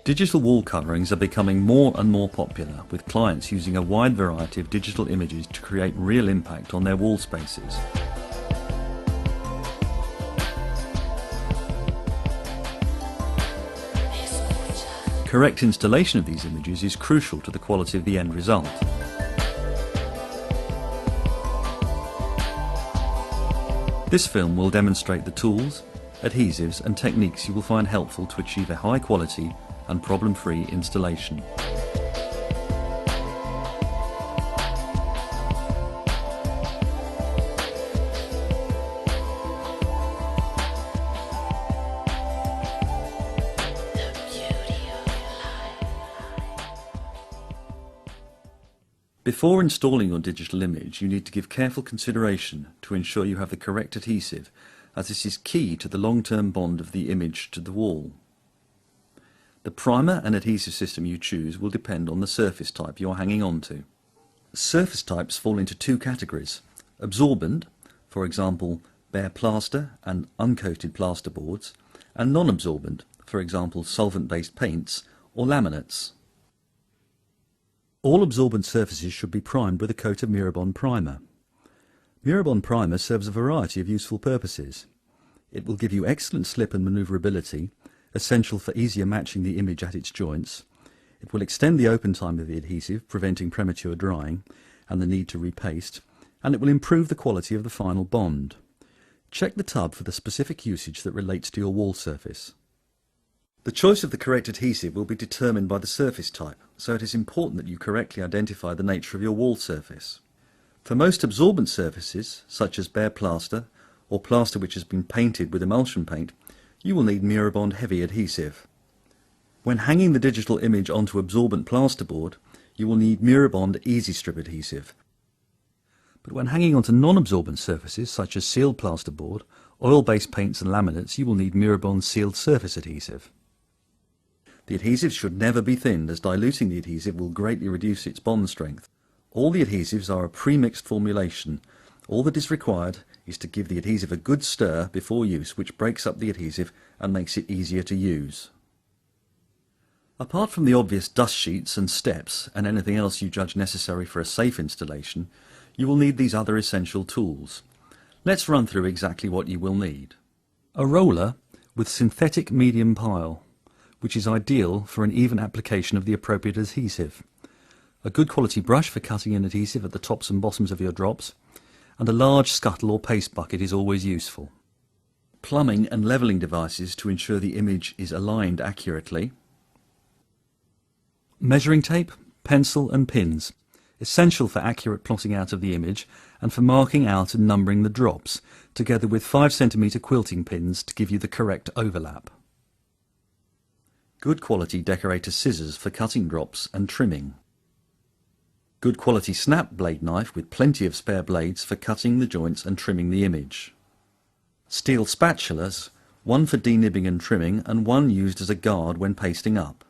Digital wall coverings are becoming more and more popular, with clients using a wide variety of digital images to create real impact on their wall spaces. Correct installation of these images is crucial to the quality of the end result. This film will demonstrate the tools, adhesives and techniques you will find helpful to achieve a high quality and problem-free installation. Before installing your digital image, you need to give careful consideration to ensure you have the correct adhesive, as this is key to the long-term bond of the image to the wall. The primer and adhesive system you choose will depend on the surface type you are hanging onto. Surface types fall into two categories: absorbent, for example bare plaster and uncoated plasterboards, and non-absorbent, for example solvent-based paints or laminates. All absorbent surfaces should be primed with a coat of Muramour primer. Muramour primer serves a variety of useful purposes. It will give you excellent slip and manoeuvrability, essential for easier matching the image at its joints. It will extend the open time of the adhesive, preventing premature drying and the need to repaste, and it will improve the quality of the final bond. Check the tub for the specific usage that relates to your wall surface. The choice of the correct adhesive will be determined by the surface type, so it is important that you correctly identify the nature of your wall surface. For most absorbent surfaces, such as bare plaster or plaster which has been painted with emulsion paint, you will need Muramour heavy adhesive. When hanging the digital image onto absorbent plasterboard, you will need Muramour Easy Strip adhesive. But when hanging onto non-absorbent surfaces such as sealed plasterboard, oil-based paints and laminates, you will need Muramour Sealed Surface adhesive. The adhesive should never be thinned, as diluting the adhesive will greatly reduce its bond strength. All the adhesives are a pre-mixed formulation. All that is required is to give the adhesive a good stir before use, which breaks up the adhesive and makes it easier to use. Apart from the obvious dust sheets and steps and anything else you judge necessary for a safe installation, you will need these other essential tools. Let's run through exactly what you will need. A roller with synthetic medium pile, which is ideal for an even application of the appropriate adhesive. A good quality brush for cutting in adhesive at the tops and bottoms of your drops, and a large scuttle or paste bucket is always useful. Plumbing and levelling devices to ensure the image is aligned accurately. Measuring tape, pencil and pins, essential for accurate plotting out of the image and for marking out and numbering the drops, together with 5 cm quilting pins to give you the correct overlap. Good quality decorator scissors for cutting drops and trimming. Good quality snap blade knife with plenty of spare blades for cutting the joints and trimming the image. Steel spatulas, one for denibbing and trimming and one used as a guard when pasting up.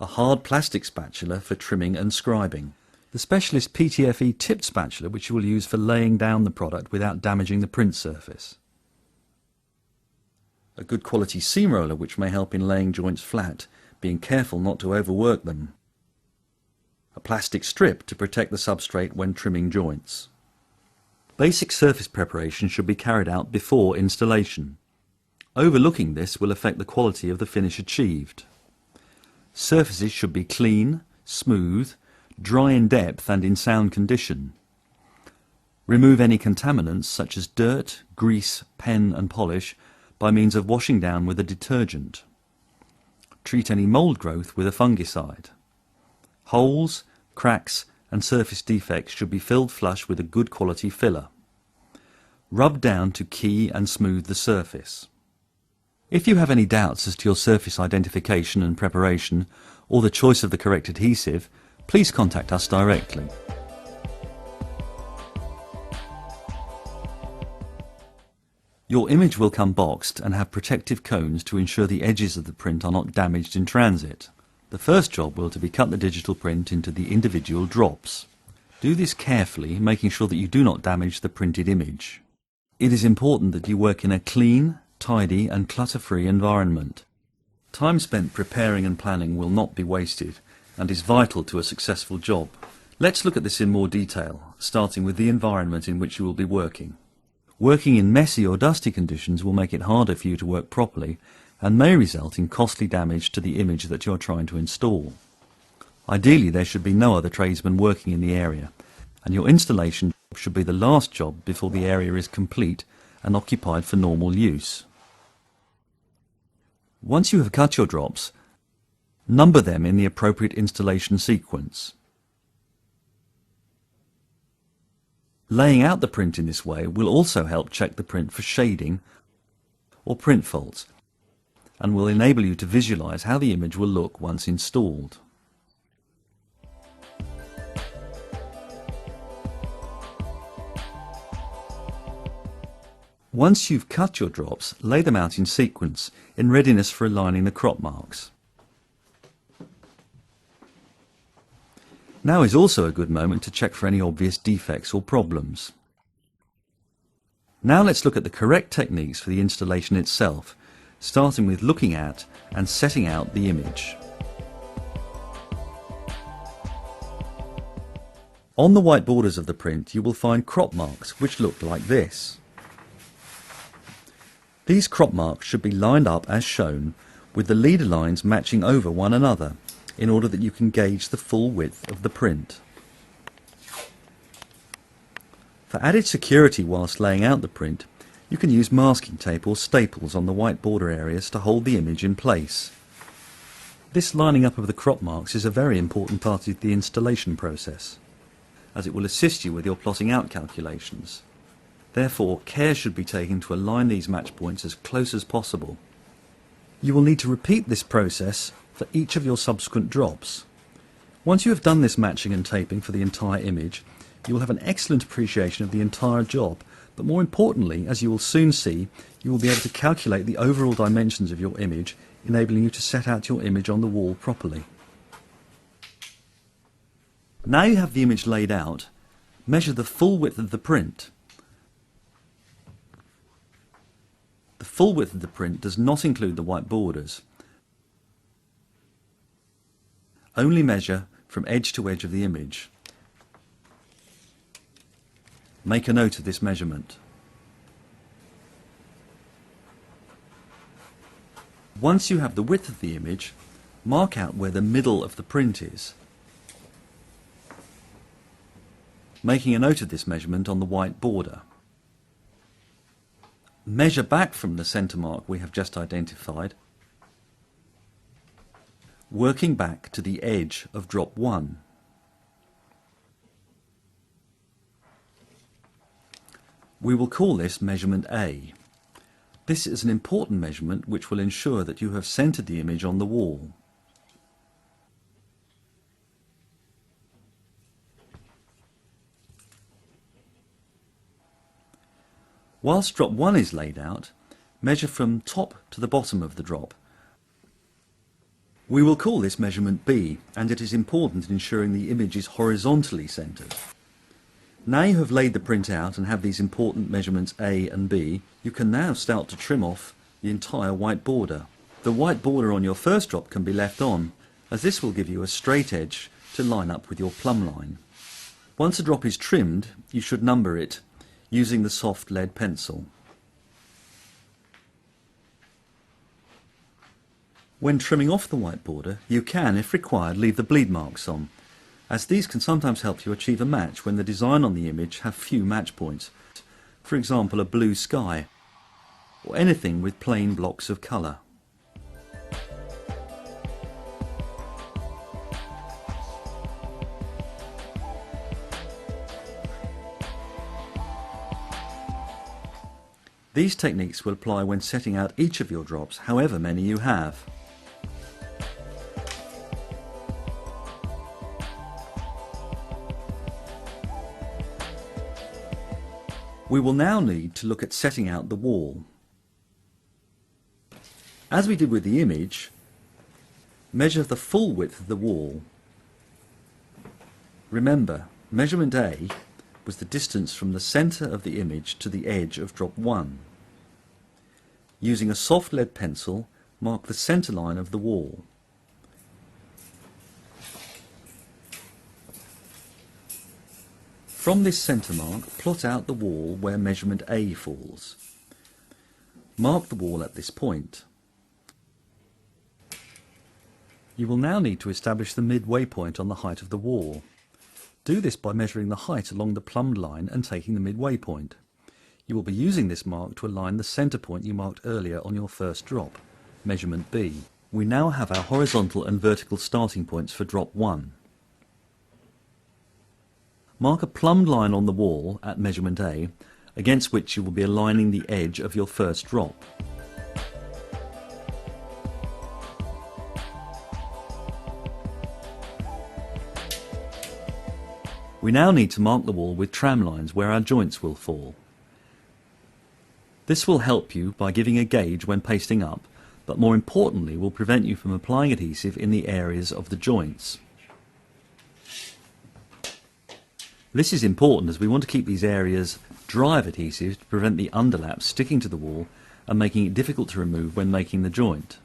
A hard plastic spatula for trimming and scribing. The specialist PTFE tipped spatula which you will use for laying down the product without damaging the print surface. A good quality seam roller which may help in laying joints flat, being careful not to overwork them. A plastic strip to protect the substrate when trimming joints. Basic surface preparation should be carried out before installation. Overlooking this will affect the quality of the finish achieved. Surfaces should be clean, smooth, dry in depth and in sound condition. Remove any contaminants such as dirt, grease, pen and polish by means of washing down with a detergent. Treat any mould growth with a fungicide. Holes, cracks and surface defects should be filled flush with a good quality filler. Rub down to key and smooth the surface. If you have any doubts as to your surface identification and preparation or the choice of the correct adhesive, please contact us directly. Your image will come boxed and have protective cones to ensure the edges of the print are not damaged in transit. The first job will be to cut the digital print into the individual drops. Do this carefully, making sure that you do not damage the printed image. It is important that you work in a clean, tidy and clutter-free environment. Time spent preparing and planning will not be wasted and is vital to a successful job. Let's look at this in more detail, starting with the environment in which you will be working. Working in messy or dusty conditions will make it harder for you to work properly and may result in costly damage to the image that you are trying to install. Ideally, there should be no other tradesmen working in the area, and your installation should be the last job before the area is complete and occupied for normal use. Once you have cut your drops, number them in the appropriate installation sequence. Laying out the print in this way will also help check the print for shading or print faults, and will enable you to visualize how the image will look once installed. Once you've cut your drops, lay them out in sequence, in readiness for aligning the crop marks. Now is also a good moment to check for any obvious defects or problems. Now let's look at the correct techniques for the installation itself, starting with looking at and setting out the image. On the white borders of the print you will find crop marks which look like this. These crop marks should be lined up as shown, with the leader lines matching over one another, in order that you can gauge the full width of the print. For added security whilst laying out the print, you can use masking tape or staples on the white border areas to hold the image in place. This lining up of the crop marks is a very important part of the installation process, as it will assist you with your plotting out calculations. Therefore, care should be taken to align these match points as close as possible. You will need to repeat this process for each of your subsequent drops. Once you have done this matching and taping for the entire image, you will have an excellent appreciation of the entire job, but more importantly, as you will soon see, you will be able to calculate the overall dimensions of your image, enabling you to set out your image on the wall properly. Now you have the image laid out, measure the full width of the print. The full width of the print does not include the white borders. Only measure from edge to edge of the image. Make a note of this measurement. Once you have the width of the image, mark out where the middle of the print is, making a note of this measurement on the white border. Measure back from the centre mark we have just identified, working back to the edge of drop 1. We will call this measurement A. This is an important measurement which will ensure that you have centred the image on the wall. Whilst drop 1 is laid out, measure from top to the bottom of the drop. We will call this measurement B, and it is important in ensuring the image is horizontally centred. Now you have laid the print out and have these important measurements A and B, you can now start to trim off the entire white border. The white border on your first drop can be left on, as this will give you a straight edge to line up with your plumb line. Once a drop is trimmed, you should number it using the soft lead pencil. When trimming off the white border, you can, if required, leave the bleed marks on, as these can sometimes help you achieve a match when the design on the image have few match points, for example a blue sky, or anything with plain blocks of colour. These techniques will apply when setting out each of your drops, however many you have. We will now need to look at setting out the wall. As we did with the image, measure the full width of the wall. Remember, measurement A was the distance from the centre of the image to the edge of drop 1. Using a soft lead pencil, mark the centre line of the wall. From this centre mark, plot out the wall where measurement A falls. Mark the wall at this point. You will now need to establish the midway point on the height of the wall. Do this by measuring the height along the plumbed line and taking the midway point. You will be using this mark to align the centre point you marked earlier on your first drop, measurement B. We now have our horizontal and vertical starting points for drop 1. Mark a plumbed line on the wall at measurement A, against which you will be aligning the edge of your first drop. We now need to mark the wall with tram lines where our joints will fall. This will help you by giving a gauge when pasting up, but more importantly will prevent you from applying adhesive in the areas of the joints. This is important as we want to keep these areas dry of adhesive to prevent the underlap sticking to the wall and making it difficult to remove when making the joint.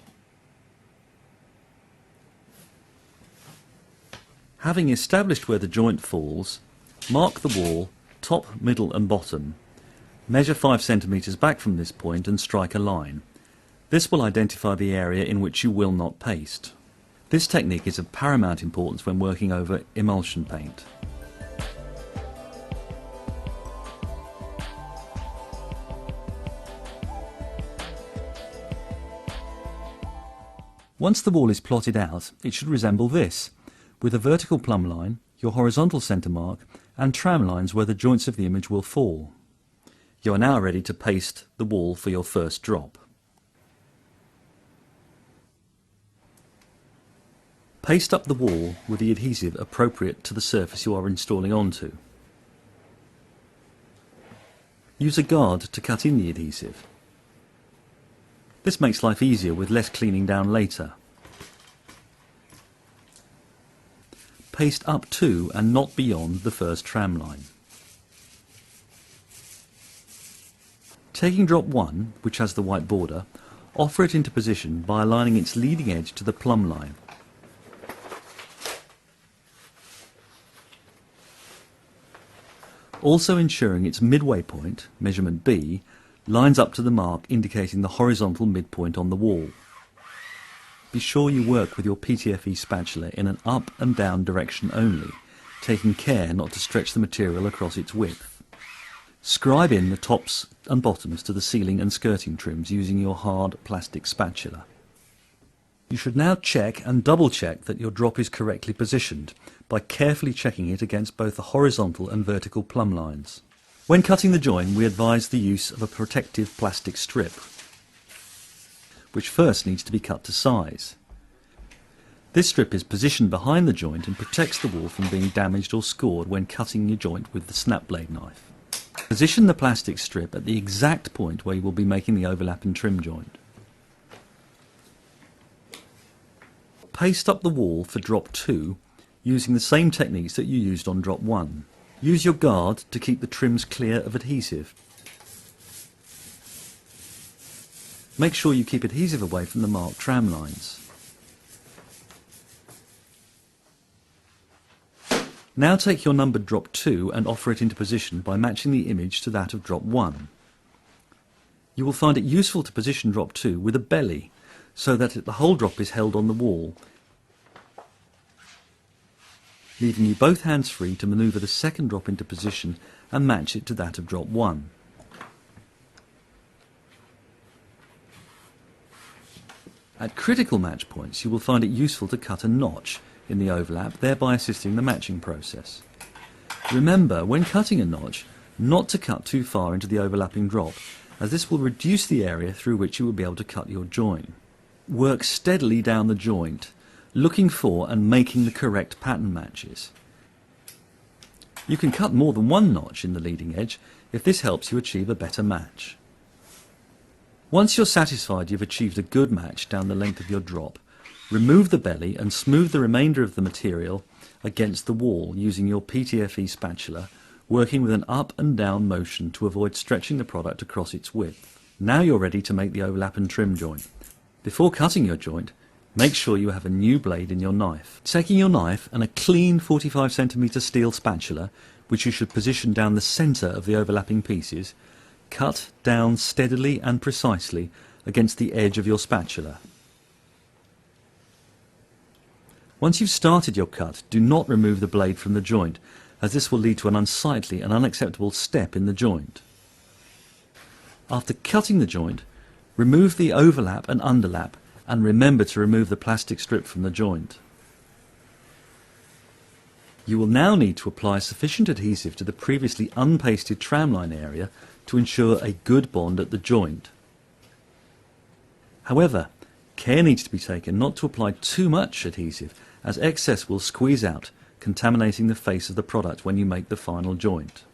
Having established where the joint falls, mark the wall top, middle and bottom. Measure 5 centimeters back from this point and strike a line. This will identify the area in which you will not paste. This technique is of paramount importance when working over emulsion paint. Once the wall is plotted out, it should resemble this, with a vertical plumb line, your horizontal centre mark, and tram lines where the joints of the image will fall. You are now ready to paste the wall for your first drop. Paste up the wall with the adhesive appropriate to the surface you are installing onto. Use a guard to cut in the adhesive. This makes life easier with less cleaning down later. Paste up to and not beyond the first tram line. Taking drop 1, which has the white border, offer it into position by aligning its leading edge to the plumb line. Also ensuring its midway point, measurement B, lines up to the mark indicating the horizontal midpoint on the wall. Be sure you work with your PTFE spatula in an up and down direction only, taking care not to stretch the material across its width. Scribe in the tops and bottoms to the ceiling and skirting trims using your hard plastic spatula. You should now check and double check that your drop is correctly positioned by carefully checking it against both the horizontal and vertical plumb lines. When cutting the join, we advise the use of a protective plastic strip, which first needs to be cut to size. This strip is positioned behind the joint and protects the wall from being damaged or scored when cutting your joint with the snap blade knife. Position the plastic strip at the exact point where you will be making the overlap and trim joint. Paste up the wall for drop 2 using the same techniques that you used on drop 1. Use your guard to keep the trims clear of adhesive. Make sure you keep adhesive away from the marked tram lines. Now take your numbered drop 2 and offer it into position by matching the image to that of drop 1. You will find it useful to position drop 2 with a belly so that the whole drop is held on the wall, leaving you both hands free to manoeuvre the second drop into position and match it to that of drop 1. At critical match points, you will find it useful to cut a notch in the overlap, thereby assisting the matching process. Remember, when cutting a notch, not to cut too far into the overlapping drop, as this will reduce the area through which you will be able to cut your join. Work steadily down the joint, looking for and making the correct pattern matches. You can cut more than one notch in the leading edge if this helps you achieve a better match. Once you're satisfied you've achieved a good match down the length of your drop, remove the belly and smooth the remainder of the material against the wall using your PTFE spatula, working with an up and down motion to avoid stretching the product across its width. Now you're ready to make the overlap and trim joint. Before cutting your joint, make sure you have a new blade in your knife. Taking your knife and a clean 45cm steel spatula, which you should position down the centre of the overlapping pieces, cut down steadily and precisely against the edge of your spatula. Once you've started your cut, do not remove the blade from the joint, as this will lead to an unsightly and unacceptable step in the joint. After cutting the joint, remove the overlap and underlap, and remember to remove the plastic strip from the joint. You will now need to apply sufficient adhesive to the previously unpasted tramline area to ensure a good bond at the joint. However, care needs to be taken not to apply too much adhesive, as excess will squeeze out, contaminating the face of the product when you make the final joint.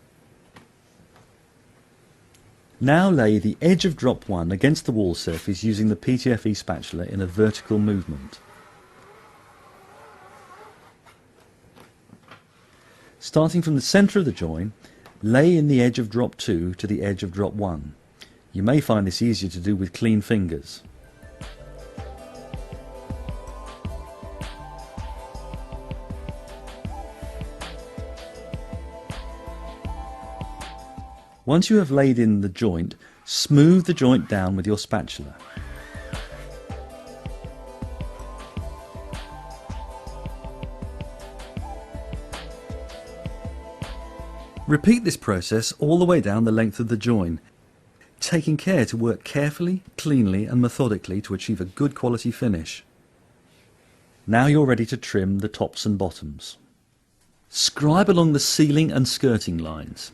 Now lay the edge of drop 1 against the wall surface using the PTFE spatula in a vertical movement. Starting from the centre of the join, lay in the edge of drop 2 to the edge of drop 1. You may find this easier to do with clean fingers. Once you have laid in the joint, smooth the joint down with your spatula. Repeat this process all the way down the length of the join, taking care to work carefully, cleanly and methodically to achieve a good quality finish. Now you're ready to trim the tops and bottoms. Scribe along the ceiling and skirting lines.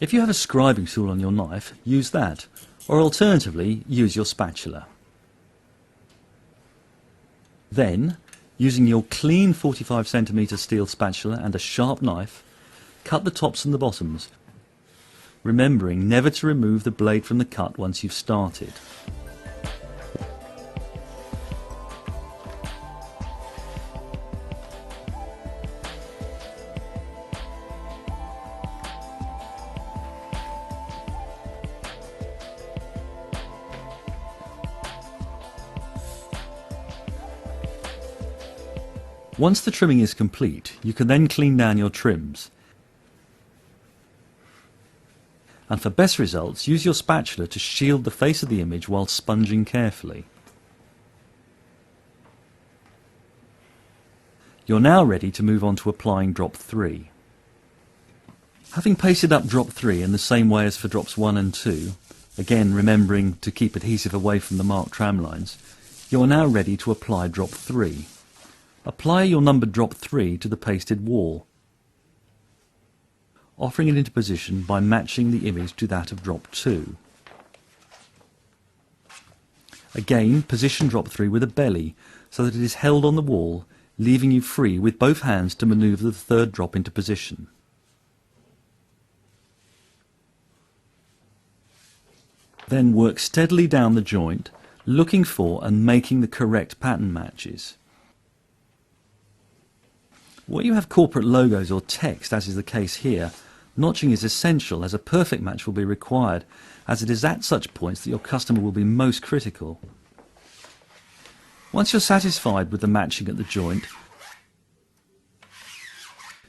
If you have a scribing tool on your knife, use that, or alternatively use your spatula. Then, using your clean 45cm steel spatula and a sharp knife, cut the tops and the bottoms, remembering never to remove the blade from the cut once you've started. Once the trimming is complete, you can then clean down your trims. And for best results, use your spatula to shield the face of the image while sponging carefully. You're now ready to move on to applying drop 3. Having pasted up drop 3 in the same way as for drops 1 and 2, again remembering to keep adhesive away from the marked tram lines, you are now ready to apply drop 3. Apply your numbered drop 3 to the pasted wall, offering it into position by matching the image to that of drop 2. Again, position drop 3 with a belly so that it is held on the wall, leaving you free with both hands to manoeuvre the third drop into position. Then work steadily down the joint, looking for and making the correct pattern matches. Where you have corporate logos or text, as is the case here, notching is essential, as a perfect match will be required, as it is at such points that your customer will be most critical. Once you're satisfied with the matching at the joint,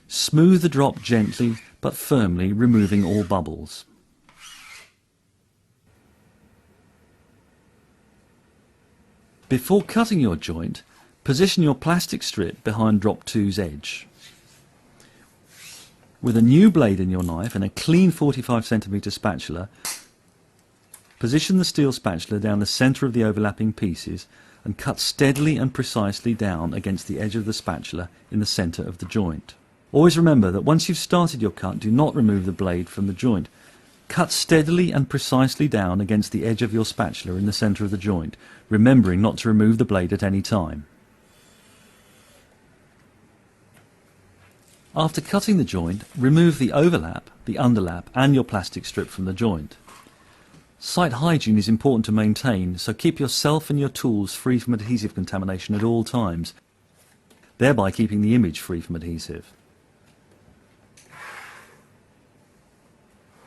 smooth the drop gently but firmly, removing all bubbles. Before cutting your joint, position your plastic strip behind drop 2's edge. With a new blade in your knife and a clean 45cm spatula, position the steel spatula down the centre of the overlapping pieces and cut steadily and precisely down against the edge of the spatula in the centre of the joint. Always remember that once you've started your cut, do not remove the blade from the joint. Cut steadily and precisely down against the edge of your spatula in the centre of the joint, remembering not to remove the blade at any time. After cutting the joint, remove the overlap, the underlap and your plastic strip from the joint. Site hygiene is important to maintain, so keep yourself and your tools free from adhesive contamination at all times, thereby keeping the image free from adhesive.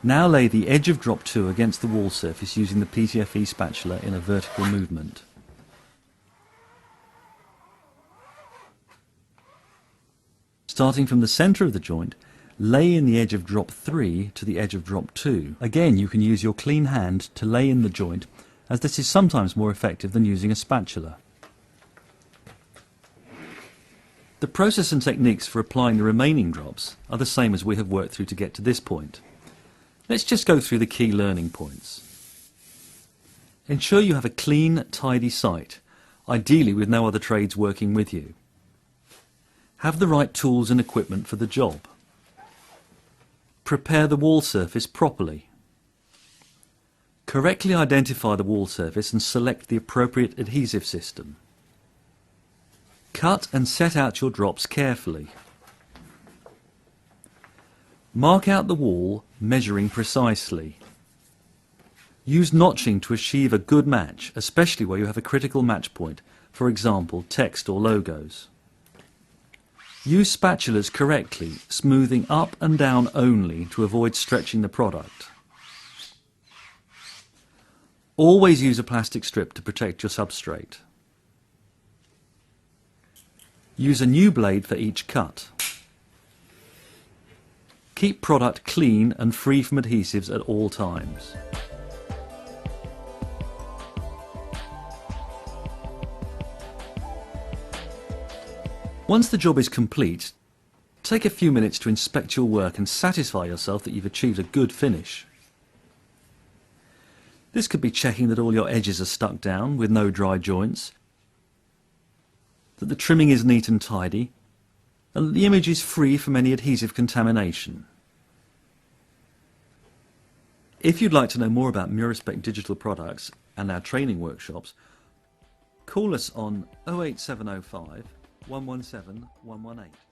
Now lay the edge of drop 2 against the wall surface using the PTFE spatula in a vertical movement. Starting from the centre of the joint, lay in the edge of drop 3 to the edge of drop 2. Again, you can use your clean hand to lay in the joint, as this is sometimes more effective than using a spatula. The process and techniques for applying the remaining drops are the same as we have worked through to get to this point. Let's just go through the key learning points. Ensure you have a clean, tidy site, ideally with no other trades working with you. Have the right tools and equipment for the job. Prepare the wall surface properly. Correctly identify the wall surface and select the appropriate adhesive system. Cut and set out your drops carefully. Mark out the wall, measuring precisely. Use notching to achieve a good match, especially where you have a critical match point, for example, text or logos. Use spatulas correctly, smoothing up and down only to avoid stretching the product. Always use a plastic strip to protect your substrate. Use a new blade for each cut. Keep product clean and free from adhesives at all times. Once the job is complete, take a few minutes to inspect your work and satisfy yourself that you've achieved a good finish. This could be checking that all your edges are stuck down with no dry joints, that the trimming is neat and tidy, and that the image is free from any adhesive contamination. If you'd like to know more about Muraspec digital products and our training workshops, call us on 08705 117 118.